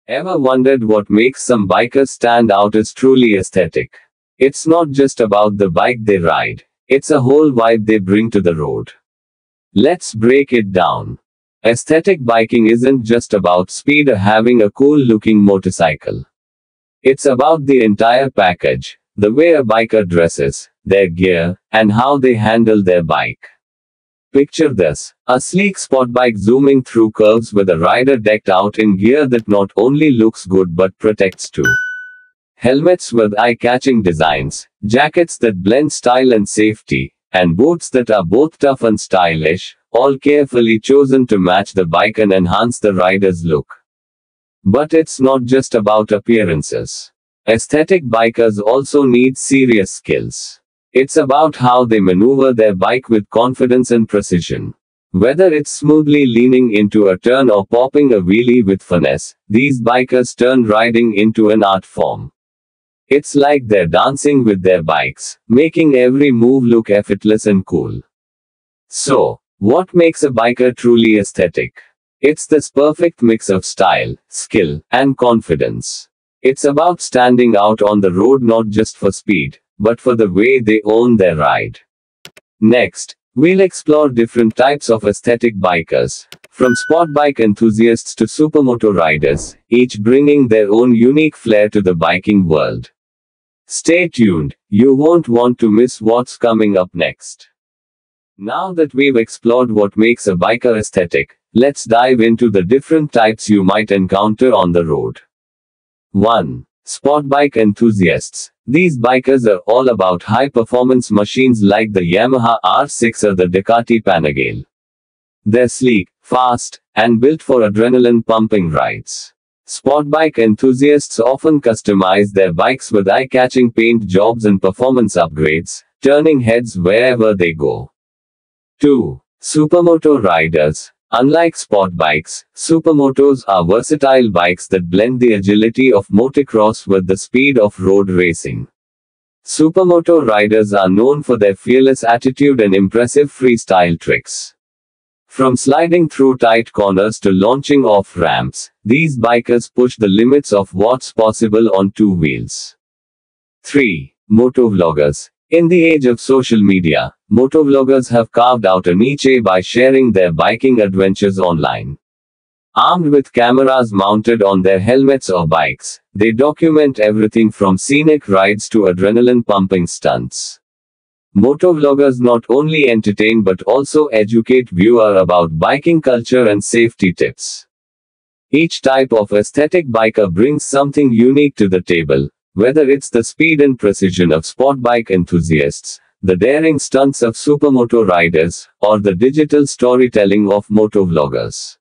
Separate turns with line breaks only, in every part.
Ever wondered what makes some bikers stand out as truly aesthetic? It's not just about the bike they ride, it's a whole vibe they bring to the road. Let's break it down. Aesthetic biking isn't just about speed or having a cool looking motorcycle. It's about the entire package, the way a biker dresses, their gear, and how they handle their bike. Picture this: a sleek sport bike zooming through curves with a rider decked out in gear that not only looks good but protects too. Helmets with eye-catching designs, jackets that blend style and safety, and boots that are both tough and stylish, all carefully chosen to match the bike and enhance the rider's look. But it's not just about appearances. Aesthetic bikers also need serious skills. It's about how they maneuver their bike with confidence and precision. Whether it's smoothly leaning into a turn or popping a wheelie with finesse, these bikers turn riding into an art form. It's like they're dancing with their bikes, making every move look effortless and cool. So, what makes a biker truly aesthetic? It's this perfect mix of style, skill, and confidence. It's about standing out on the road not just for speed, but for the way they own their ride. Next, we'll explore different types of aesthetic bikers, from sport bike enthusiasts to supermoto riders, each bringing their own unique flair to the biking world. Stay tuned, you won't want to miss what's coming up next. Now that we've explored what makes a biker aesthetic, let's dive into the different types you might encounter on the road. 1. Sport bike enthusiasts. These bikers are all about high-performance machines like the Yamaha R6 or the Ducati Panigale. They're sleek, fast, and built for adrenaline-pumping rides. Sport bike enthusiasts often customize their bikes with eye-catching paint jobs and performance upgrades, turning heads wherever they go. 2. Supermoto riders. Unlike sport bikes, supermotos are versatile bikes that blend the agility of motocross with the speed of road racing. Supermoto riders are known for their fearless attitude and impressive freestyle tricks. From sliding through tight corners to launching off ramps, these bikers push the limits of what's possible on two wheels. 3. Motovloggers. In the age of social media, motovloggers have carved out a niche by sharing their biking adventures online. Armed with cameras mounted on their helmets or bikes, they document everything from scenic rides to adrenaline-pumping stunts. Motovloggers not only entertain but also educate viewers about biking culture and safety tips. Each type of aesthetic biker brings something unique to the table, whether it's the speed and precision of sport bike enthusiasts, the daring stunts of supermoto riders, or the digital storytelling of motovloggers.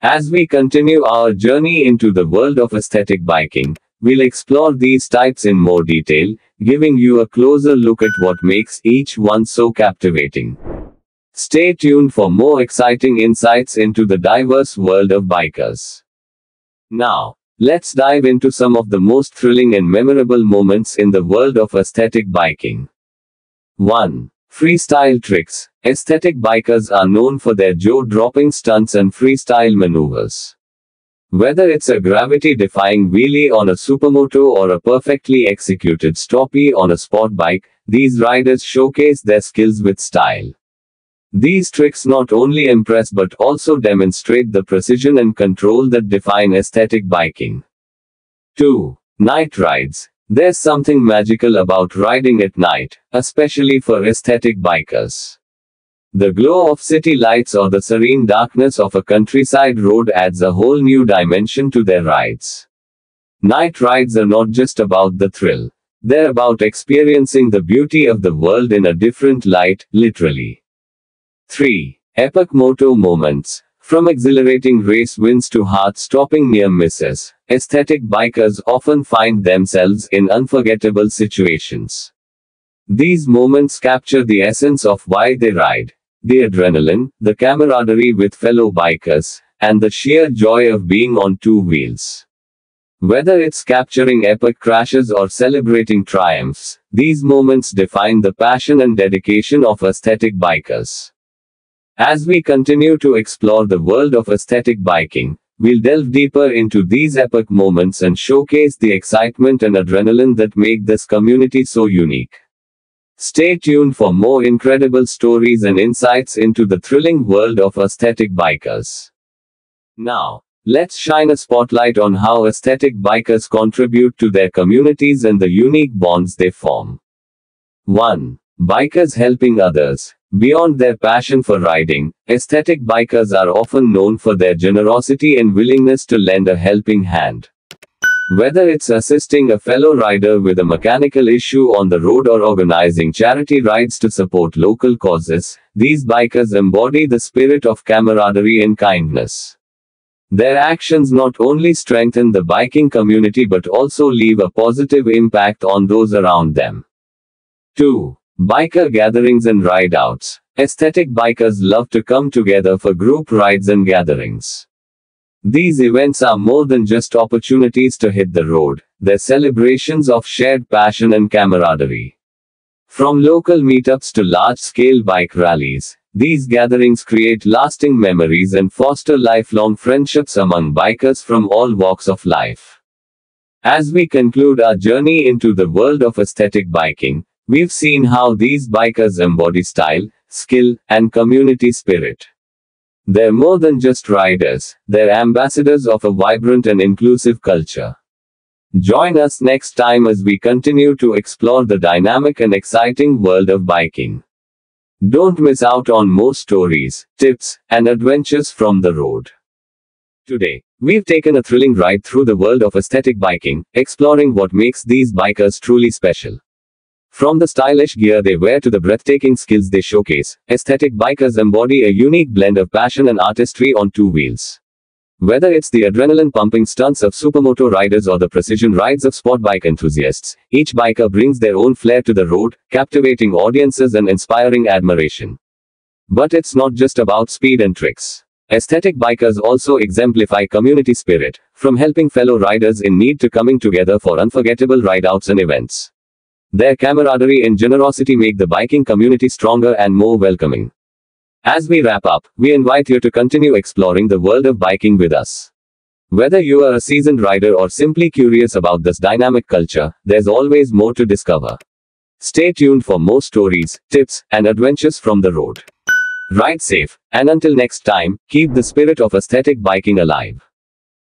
As we continue our journey into the world of aesthetic biking, we'll explore these types in more detail, giving you a closer look at what makes each one so captivating. Stay tuned for more exciting insights into the diverse world of bikers. Now, let's dive into some of the most thrilling and memorable moments in the world of aesthetic biking. 1. Freestyle tricks. Aesthetic bikers are known for their jaw-dropping stunts and freestyle maneuvers. Whether it's a gravity-defying wheelie on a supermoto or a perfectly executed stoppie on a sport bike, these riders showcase their skills with style. These tricks not only impress but also demonstrate the precision and control that define aesthetic biking. 2. Night rides. There's something magical about riding at night, especially for aesthetic bikers. The glow of city lights or the serene darkness of a countryside road adds a whole new dimension to their rides. Night rides are not just about the thrill. They're about experiencing the beauty of the world in a different light, literally. 3. Epic moto moments. From exhilarating race wins to heart-stopping near misses, aesthetic bikers often find themselves in unforgettable situations. These moments capture the essence of why they ride: the adrenaline, the camaraderie with fellow bikers, and the sheer joy of being on two wheels. Whether it's capturing epic crashes or celebrating triumphs, these moments define the passion and dedication of aesthetic bikers. As we continue to explore the world of aesthetic biking, We'll delve deeper into these epic moments and showcase the excitement and adrenaline that make this community so unique. Stay tuned for more incredible stories and insights into the thrilling world of aesthetic bikers. Now, let's shine a spotlight on how aesthetic bikers contribute to their communities and the unique bonds they form. 1. Bikers helping others. Beyond their passion for riding, aesthetic bikers are often known for their generosity and willingness to lend a helping hand. Whether it's assisting a fellow rider with a mechanical issue on the road or organizing charity rides to support local causes, these bikers embody the spirit of camaraderie and kindness. Their actions not only strengthen the biking community but also leave a positive impact on those around them. 2. Biker gatherings and ride-outs. Aesthetic bikers love to come together for group rides and gatherings. These events are more than just opportunities to hit the road, they're celebrations of shared passion and camaraderie. From local meetups to large-scale bike rallies, these gatherings create lasting memories and foster lifelong friendships among bikers from all walks of life. As we conclude our journey into the world of aesthetic biking, we've seen how these bikers embody style, skill, and community spirit. They're more than just riders, they're ambassadors of a vibrant and inclusive culture. Join us next time as we continue to explore the dynamic and exciting world of biking. Don't miss out on more stories, tips, and adventures from the road. Today, we've taken a thrilling ride through the world of aesthetic biking, exploring what makes these bikers truly special. From the stylish gear they wear to the breathtaking skills they showcase, aesthetic bikers embody a unique blend of passion and artistry on two wheels. Whether it's the adrenaline-pumping stunts of supermoto riders or the precision rides of sport bike enthusiasts, each biker brings their own flair to the road, captivating audiences and inspiring admiration. But it's not just about speed and tricks. Aesthetic bikers also exemplify community spirit, from helping fellow riders in need to coming together for unforgettable ride-outs and events. Their camaraderie and generosity make the biking community stronger and more welcoming. As we wrap up, we invite you to continue exploring the world of biking with us. Whether you are a seasoned rider or simply curious about this dynamic culture, there's always more to discover. Stay tuned for more stories, tips, and adventures from the road. Ride safe, and until next time, keep the spirit of aesthetic biking alive.